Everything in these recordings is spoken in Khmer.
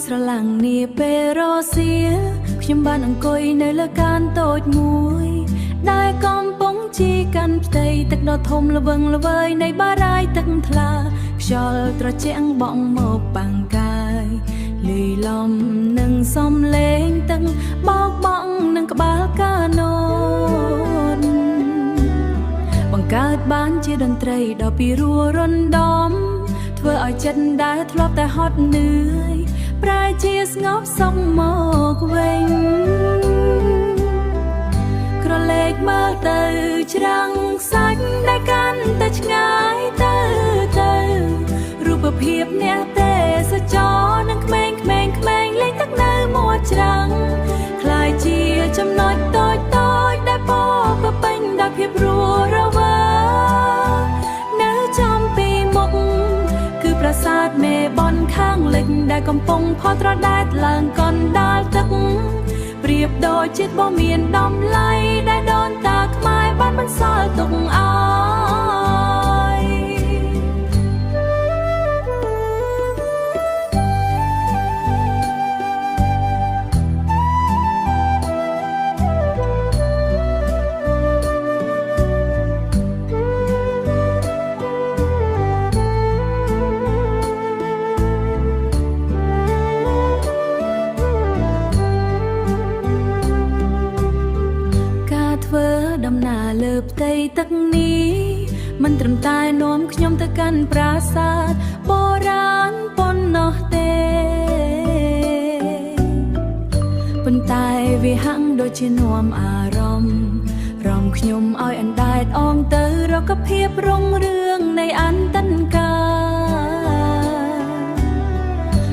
ស្រឡាំងនាពេលរសៀលខ្ញុំបានអង្គុយនៅលើកានតូចមួយដែលកំពុងជីកាន់ផ្ទៃទឹកដ៏ធំល្វឹងល្វើយនៃបារាយទឹកថ្លាខ្យល់ត្រជាក់បក់មកបាំងកាយលាយឡំនឹងសំឡេងទឹកបោកបក់នឹងក្បាលកាណូតបង្កើតបានជាតន្ត្រីដ៏ពីរោះរណ្ដំធ្វើឲ្យចិត្តដែលធ្លាប់តែហត់នឿយប្រែជាស្ងប់សុខមកវិញក្រឡេកមើលទៅច្រាំងសាច់ដែលកាន់តែឆ្ងាយទៅរូបភាពអ្នកទេសចរនឹងក្មេងៗលេងទឹកនៅមាត់ច្រាំងคล้ายជាចំណុចតូចដែលពោរពេញដោយភាពរស់រវើកនៅចំពីមុខគឺប្រាសាទមេបនខាងលិចដែលកំពុងផុសត្រដែតឡើងកណ្ដាលទឹកប្រៀបដូចជាតិบ่មានតម្លៃដែលដូនតាខ្មែរបានបន្សល់ទុកឲ្យដំណើរលើផ្ទៃទឹកនេះមិនត្រឹមតែនាំខ្ញុំទៅកាន់ប្រាសាទបុរាណប៉ុណ្ណោះទេប៉ុន្តែវាហាក់ដូចជានាំអារម្មណ៍រំខ្ញុំឲ្យអណ្ដែតអងទៅរកភាពរុងរឿងនៃអន្តនកា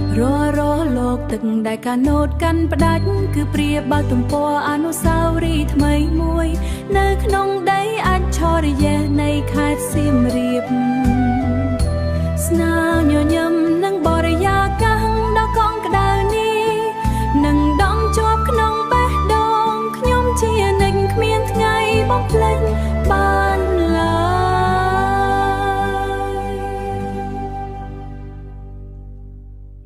លរលោកទឹកដែលកាណូតកាន់ផ្ដាច់គឺព្រាបើកទំព័រអនុស្សាវរីយ៍ថ្មីមួយនៅក្នុងដីអច្ឆរិយៈនៃខេត្តសៀមរាបស្នាញញឹមនឹងបរិយាកា